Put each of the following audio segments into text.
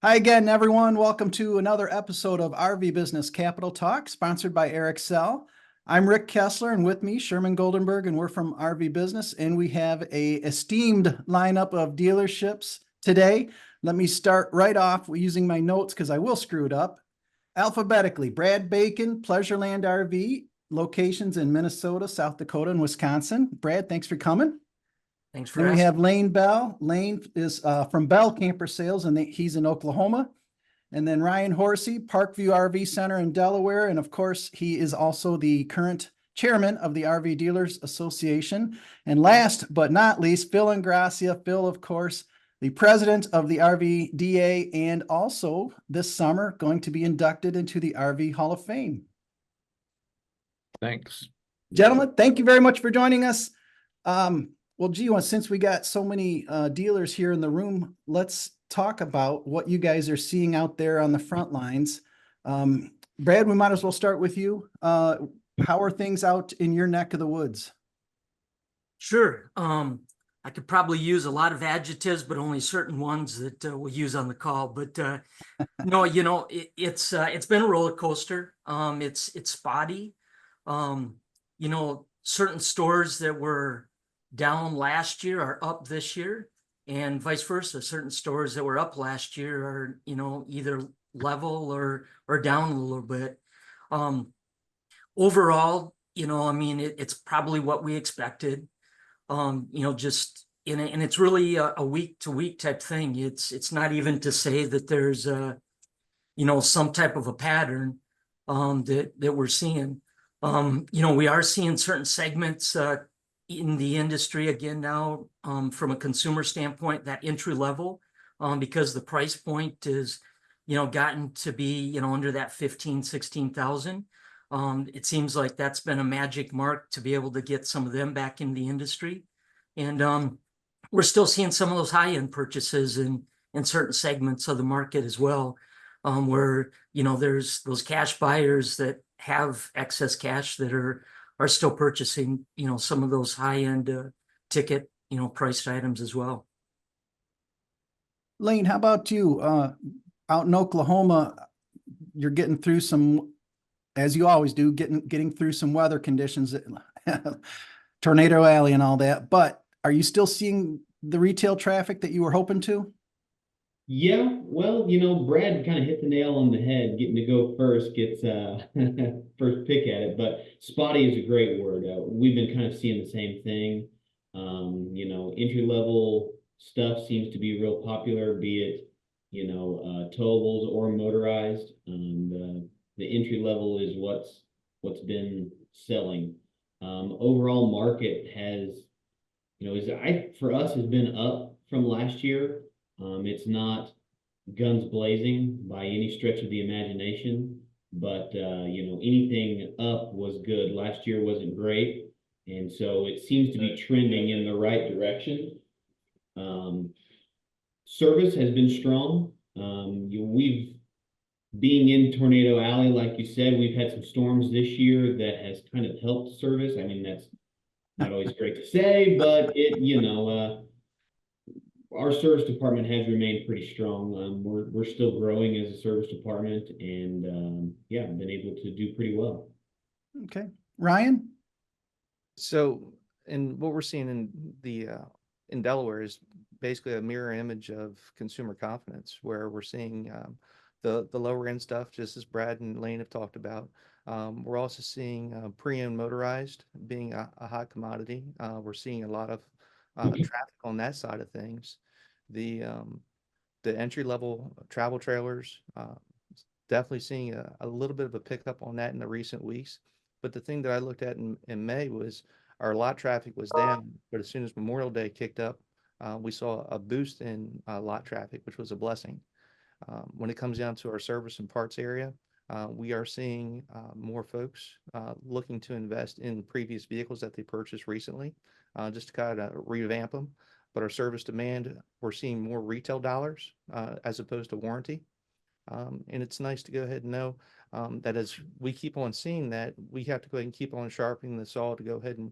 Hi again, everyone. Welcome to another episode of RV Business Capital Talk, sponsored by Excel. I'm Rick Kessler, and with me, Sherman Goldenberg, and we're from RV Business, and we have a esteemed lineup of dealerships today. Let me start right off using my notes because I will screw it up. Alphabetically, Brad Bacon, Pleasureland RV, locations in Minnesota, South Dakota, and Wisconsin. Brad, thanks for coming. Thanks for Then we asking. have Lane Bell. Lane is from Bell Camper Sales, and he's in Oklahoma. And then Ryan Horsey, Parkview RV Center in Delaware. And of course, he is also the current chairman of the RV Dealers Association. And last but not least, Phil Ingrassia. Phil, of course, the president of the RVDA, and also this summer going to be inducted into the RV Hall of Fame. Thanks. Gentlemen, thank you very much for joining us. Well, gee, since we got so many dealers here in the room, let's talk about what you guys are seeing out there on the front lines. Brad, we might as well start with you. How are things out in your neck of the woods? Sure. I could probably use a lot of adjectives, but only certain ones that we'll use on the call. But no, it's been a roller coaster. It's spotty. Certain stores that were down last year are up this year, and vice versa. Certain stores that were up last year are, either level or down a little bit. Overall, it's probably what we expected. Just and it's really a week to week type thing. It's not even to say that there's some type of a pattern that we're seeing. We are seeing certain segments in the industry again now, from a consumer standpoint, that entry level, because the price point is, gotten to be, under that 16,000. It seems like that's been a magic mark to be able to get some of them back in the industry. And we're still seeing some of those high-end purchases in certain segments of the market as well, where, there's those cash buyers that have excess cash that are still purchasing, some of those high-end ticket, priced items as well. Lane, how about you? Out in Oklahoma, you're getting through some, as you always do, getting through some weather conditions, Tornado Alley and all that. But are you still seeing the retail traffic that you were hoping to? Yeah, well, Brad kind of hit the nail on the head. Getting to go first gets first pick at it, but spotty is a great word. We've been kind of seeing the same thing. Entry level stuff seems to be real popular, be it towables or motorized. The entry level is what's been selling. Overall market has, for us has been up from last year. It's not guns blazing by any stretch of the imagination, but anything up was good. Last year wasn't great, and so it seems to be trending in the right direction. Service has been strong. We've being in Tornado Alley, like you said, we've had some storms this year that has kind of helped service. I mean, that's not always great to say, but our service department has remained pretty strong. We're still growing as a service department, and been able to do pretty well. Okay, Ryan. So, and what we're seeing in Delaware is basically a mirror image of consumer confidence, where we're seeing the lower end stuff, just as Brad and Lane have talked about. We're also seeing pre-owned motorized being a hot commodity. We're seeing a lot of traffic on that side of things. The entry level travel trailers, definitely seeing a little bit of a pickup on that in the recent weeks. But the thing that I looked at in May was our lot traffic was down, but as soon as Memorial Day kicked up, we saw a boost in lot traffic, which was a blessing. When it comes down to our service and parts area, we are seeing more folks looking to invest in previous vehicles that they purchased recently, just to kind of revamp them. But our service demand, we're seeing more retail dollars as opposed to warranty. And it's nice to go ahead and know that as we keep on seeing that, we have to go ahead and keep on sharpening the saw to go ahead and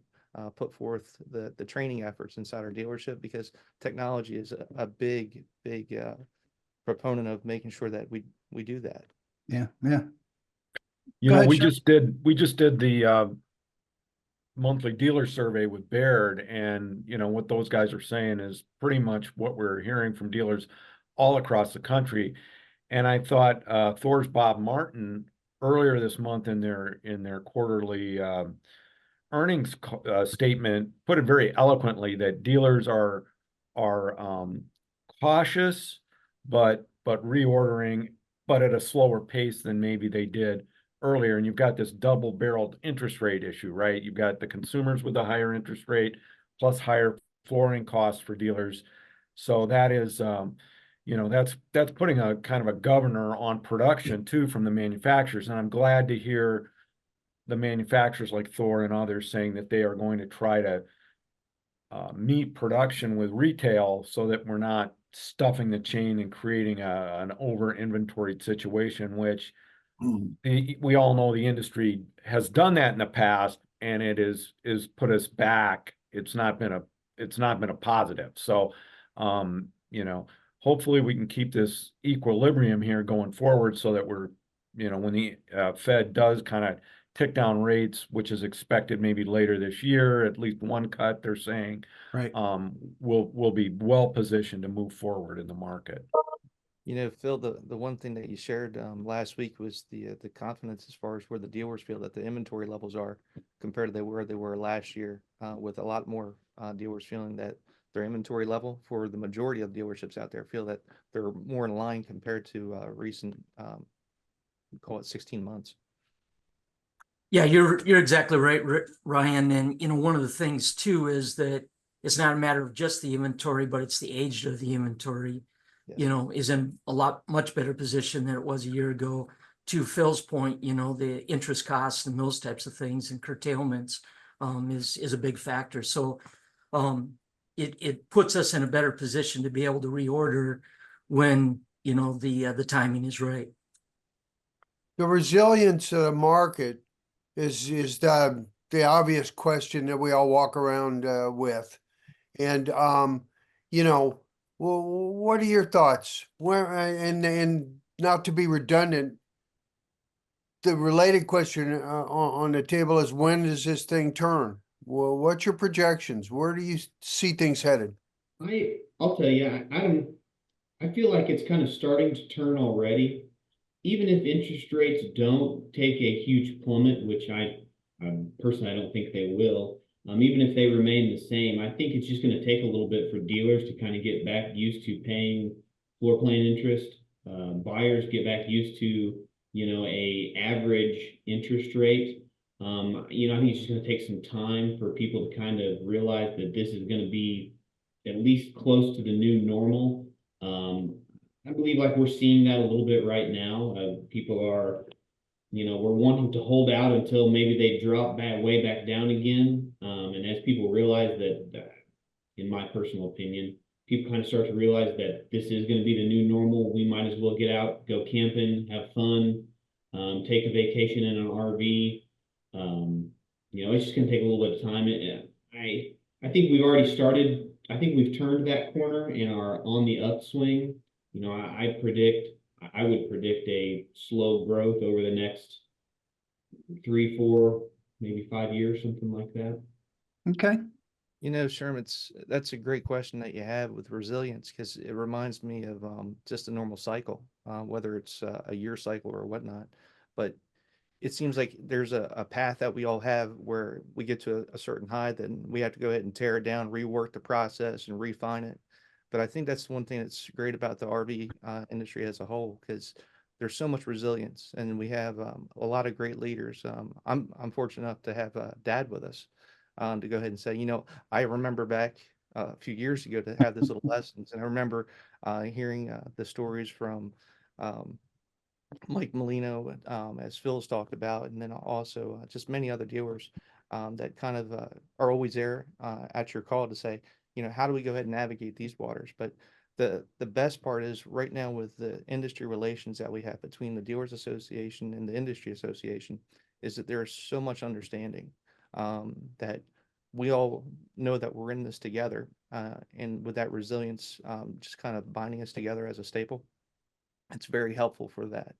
put forth the training efforts inside our dealership, because technology is a big proponent of making sure that we do that. Yeah, yeah. You Go know, ahead, we Sherm. just did the monthly dealer survey with Baird, and you know what those guys are saying is pretty much what we're hearing from dealers all across the country. And I thought Thor's Bob Martin earlier this month in their quarterly earnings statement put it very eloquently that dealers are cautious, but reordering, but at a slower pace than maybe they did earlier. And you've got this double-barreled interest rate issue, right? You've got the consumers with the higher interest rate plus higher flooring costs for dealers. So that is, you know, that's putting a kind of a governor on production too from the manufacturers. And I'm glad to hear the manufacturers like Thor and others saying that they are going to try to meet production with retail so that we're not stuffing the chain and creating an over inventoried situation, which we all know the industry has done that in the past, and it is put us back. It's not been a positive. So, you know, hopefully we can keep this equilibrium here going forward so that we're, you know, when the Fed does kind of tick down rates, which is expected maybe later this year, at least one cut, they're saying, Right. we'll be well positioned to move forward in the market. You know, Phil, the one thing that you shared last week was the confidence as far as where the dealers feel that the inventory levels are compared to where they were last year, with a lot more dealers feeling that their inventory level for the majority of dealerships out there feel that they're more in line compared to recent, call it 16 months. Yeah, you're exactly right, Ryan. And you know, one of the things too is that it's not a matter of just the inventory, but it's the age of the inventory. Yes. You know, is in a much better position than it was a year ago. To Phil's point, you know, the interest costs and those types of things and curtailments is a big factor. So it puts us in a better position to be able to reorder when, you know, the timing is right. The resilience of the market is the obvious question that we all walk around with. And you know, well, what are your thoughts? Where and not to be redundant, the related question on the table is, when does this thing turn? Well, what's your projections? Where do you see things headed? I'll tell you, I feel like it's kind of starting to turn already. Even if interest rates don't take a huge plummet, which I personally I don't think they will. Even if they remain the same, I think it's just going to take a little bit for dealers to kind of get back used to paying floor plan interest. Buyers get back used to, you know, a average interest rate. You know, I think it's just going to take some time for people to kind of realize that this is going to be at least close to the new normal. I believe like we're seeing that a little bit right now. People are, you know, we're wanting to hold out until maybe they drop way back down again. And as people realize that, in my personal opinion, people kind of start to realize that this is going to be the new normal. We might as well get out, go camping, have fun, take a vacation in an RV. You know, it's just going to take a little bit of time. I think we've already started. I think we've turned that corner and are on the upswing. You know, I would predict a slow growth over the next 3, 4, maybe 5 years, something like that. Okay. You know, Sherm, that's a great question that you have with resilience, because it reminds me of just a normal cycle, whether it's a year cycle or whatnot. But it seems like there's a path that we all have where we get to a certain high, then we have to go ahead and tear it down, rework the process and refine it. But I think that's one thing that's great about the RV industry as a whole, because there's so much resilience, and we have a lot of great leaders. I'm fortunate enough to have Dad with us to go ahead and say, you know, I remember back a few years ago to have this little lessons, and I remember hearing the stories from Mike Molino, as Phil's talked about, and then also just many other dealers that kind of are always there at your call to say, you know, how do we go ahead and navigate these waters? But the best part is right now with the industry relations that we have between the Dealers Association and the Industry Association is that there is so much understanding that we all know that we're in this together, and with that resilience just kind of binding us together as a staple. it's very helpful for that.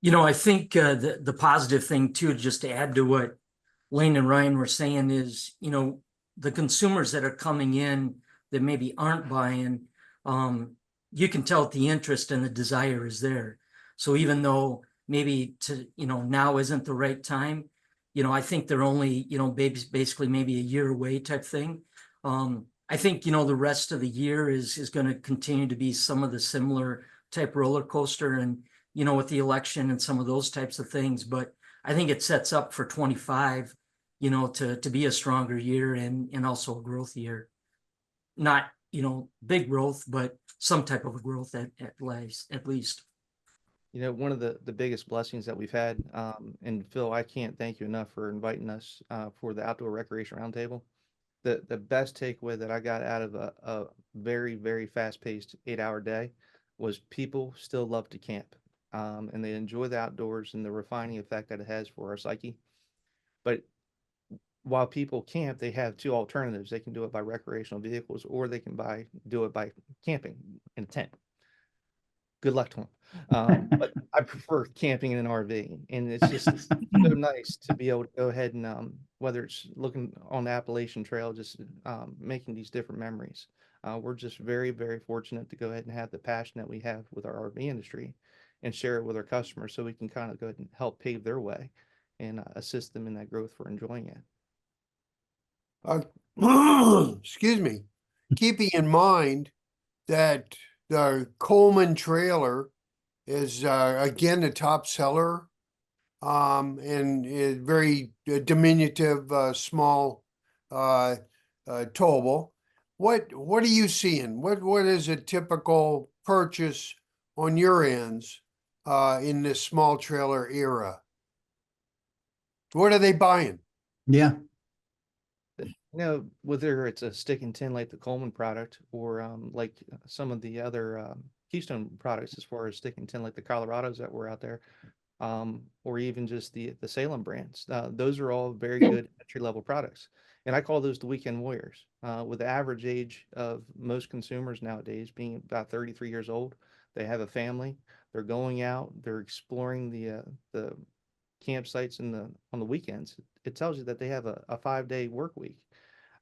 You know, I think the positive thing too, just to add to what Lane and Ryan were saying is, you know, the consumers that are coming in that maybe aren't buying, you can tell the interest and the desire is there. So even though maybe now isn't the right time, you know, I think they're only, you know, basically maybe a year away type thing. I think, you know, the rest of the year is going to continue to be some of the similar type roller coaster and, you know, with the election and some of those types of things. But I think it sets up for 25, you know, to be a stronger year and also a growth year. Not, you know, big growth, but some type of a growth at least. You know, one of the biggest blessings that we've had, and Phil, I can't thank you enough for inviting us for the Outdoor Recreation Roundtable. The best takeaway that I got out of a very, very fast-paced 8-hour day was people still love to camp, and they enjoy the outdoors and the refining effect that it has for our psyche. But while people camp, they have two alternatives. They can do it by recreational vehicles, or they can do it by camping in a tent. Good luck to them. But I prefer camping in an RV, and it's just so nice to be able to go ahead and whether it's looking on the Appalachian Trail, just making these different memories. We're just very, very fortunate to go ahead and have the passion that we have with our RV industry and share it with our customers so we can kind of go ahead and help pave their way and assist them in that growth for enjoying it. Excuse me, keeping in mind that the Coleman trailer is again a top seller, and is very diminutive, small, towable. What are you seeing? What is a typical purchase on your ends in this small trailer era? What are they buying? Yeah. You know, whether it's a stick and tin like the Coleman product or like some of the other Keystone products as far as stick and tin like the Colorados that were out there, or even just the Salem brands. Those are all very good entry-level products. And I call those the weekend warriors. With the average age of most consumers nowadays being about 33 years old, they have a family, they're going out, they're exploring the campsites on the weekends. It tells you that they have a 5-day work week.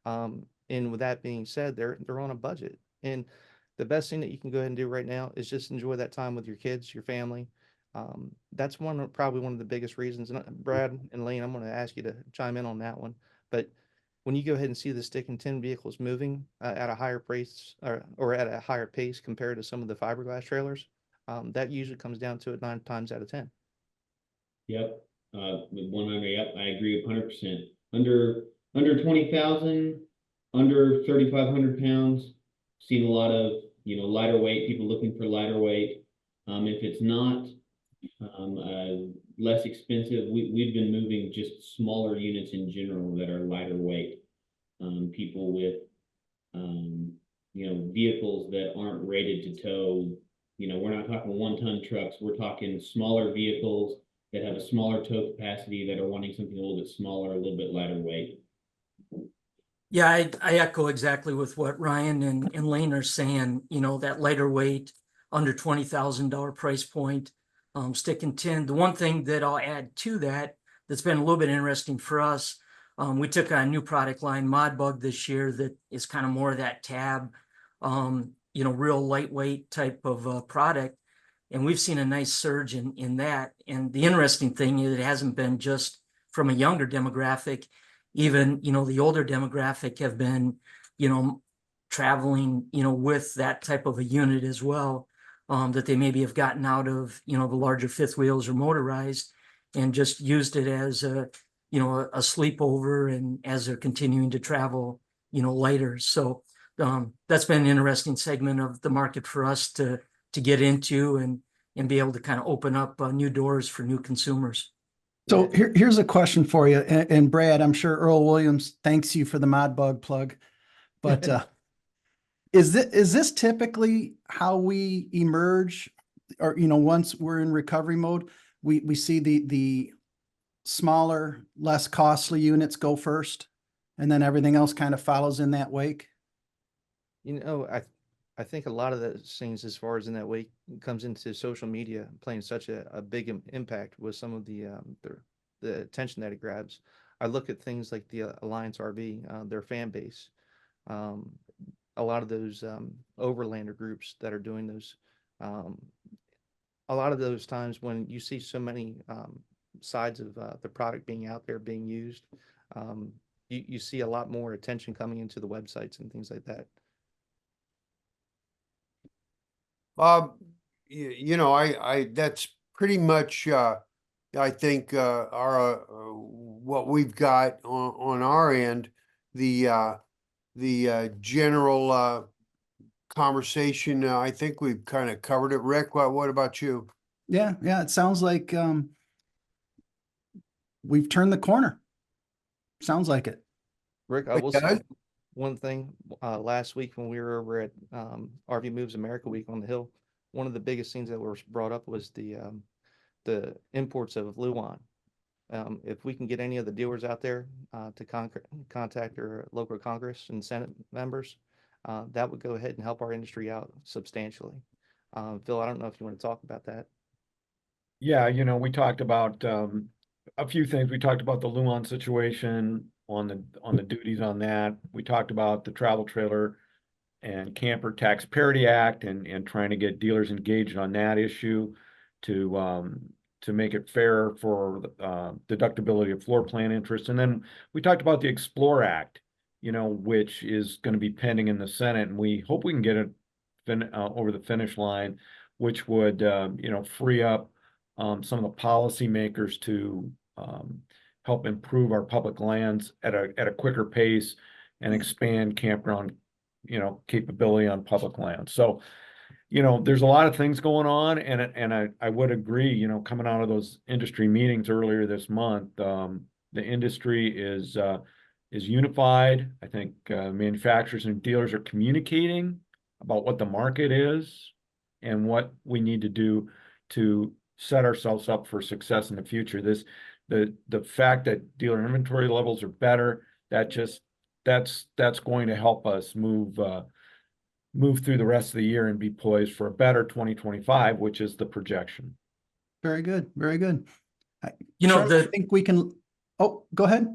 And with that being said, they're on a budget. And the best thing that you can go ahead and do right now is just enjoy that time with your kids, your family. That's probably one of the biggest reasons. And Brad and Lane, I'm going to ask you to chime in on that one. But when you go ahead and see the stick and tin vehicles moving at a higher price or at a higher pace compared to some of the fiberglass trailers, that usually comes down to it 9 times out of 10. Yep. With 100, yep, I agree 100%. Under 20,000, under 3,500 pounds. Seen a lot of, you know, lighter weight, people looking for lighter weight. If it's not less expensive, we've been moving just smaller units in general that are lighter weight. People with, you know, vehicles that aren't rated to tow. You know, we're not talking 1-ton trucks. We're talking smaller vehicles that have a smaller tow capacity that are wanting something a little bit smaller, a little bit lighter weight. Yeah, I echo exactly with what Ryan and Lane are saying. You know, that lighter weight, under $20,000 price point, stick and tin. The one thing that I'll add to that's been a little bit interesting for us, we took a new product line, Mod Bug, this year that is kind of more of that tab, you know, real lightweight type of product. And we've seen a nice surge in that. And the interesting thing is it hasn't been just from a younger demographic. Even, you know, the older demographic have been, you know, traveling, you know, with that type of a unit as well, that they maybe have gotten out of, you know, the larger fifth wheels or motorized and just used it as a, you know, a sleepover and as they're continuing to travel, you know, lighter. So that's been an interesting segment of the market for us to get into and be able to kind of open up new doors for new consumers. So here's a question for you. And Brad, I'm sure Earl Williams thanks you for the Mod Bug plug, but is this typically how we emerge, or, you know, once we're in recovery mode, we see the smaller, less costly units go first, and then everything else kind of follows in that wake? You know, I think a lot of those things, as far as in that way, comes into social media playing such a big impact with some of the attention that it grabs. I look at things like the Alliance RV, their fan base, a lot of those overlander groups that are doing those. A lot of those times when you see so many sides of the product being out there being used, you see a lot more attention coming into the websites and things like that. You know, that's pretty much, I think, our, what we've got on our end, the general, conversation. I think we've kind of covered it. Rick, what about you? Yeah, it sounds like we've turned the corner. Sounds like it. Rick, I It will say does? one thing. Last week when we were over at RV Moves America Week on the Hill, one of the biggest things that was brought up was the imports of Luan. If we can get any of the dealers out there to contact their local Congress and Senate members, that would go ahead and help our industry out substantially. Phil, I don't know if you want to talk about that. Yeah, you know, we talked about a few things. We talked about the Luan situation on the duties on that. We talked about the travel trailer and camper tax parity act and trying to get dealers engaged on that issue to make it fair for deductibility of floor plan interest. And then we talked about the Explore Act, you know, which is going to be pending in the Senate, and we hope we can get it over the finish line, which would you know, free up some of the policymakers to help improve our public lands at a quicker pace and expand campground, you know, capability on public land. So, you know, there's a lot of things going on, and I would agree, you know, coming out of those industry meetings earlier this month, the industry is unified. I think manufacturers and dealers are communicating about what the market is and what we need to do to set ourselves up for success in the future. The fact that dealer inventory levels are better, that's going to help us move through the rest of the year and be poised for a better 2025, which is the projection. Very good. Very good. You know, Sherman, I think we can. Oh, go ahead.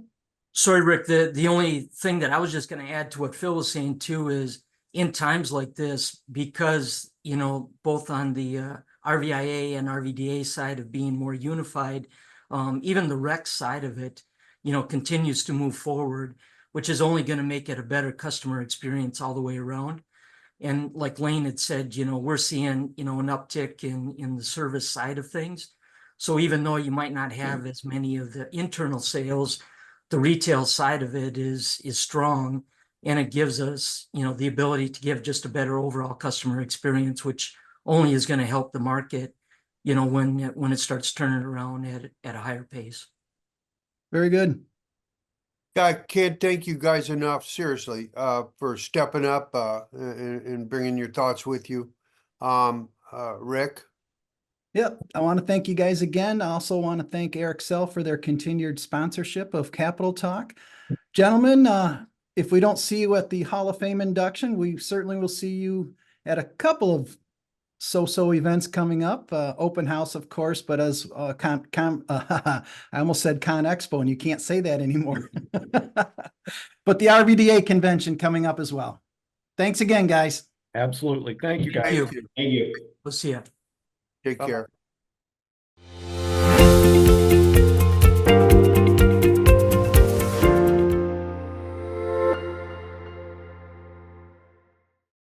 Sorry, Rick, the only thing that I was just going to add to what Phil was saying too is in times like this, because, you know, both on the RVIA and RVDA side of being more unified, even the rec side of it, you know, continues to move forward, which is only going to make it a better customer experience all the way around. And like Lane had said, you know, we're seeing, you know, an uptick in the service side of things. So even though you might not have as many of the internal sales, the retail side of it is strong, and it gives us, you know, the ability to give just a better overall customer experience, which only is going to help the market, you know, when it starts turning around at a higher pace. Very good. I can't thank you guys enough, seriously, for stepping up and bringing your thoughts with you. Rick? Yep. I want to thank you guys again. I also want to thank RVCell for their continued sponsorship of Capital Talk. Gentlemen, if we don't see you at the Hall of Fame induction, we certainly will see you at a couple of so-so events coming up. Open house, of course, but as I almost said Con Expo, and you can't say that anymore. But the RVDA convention coming up as well. Thanks again, guys. Absolutely. Thank you, guys. Thank you. Thank you. We'll see you. Take care.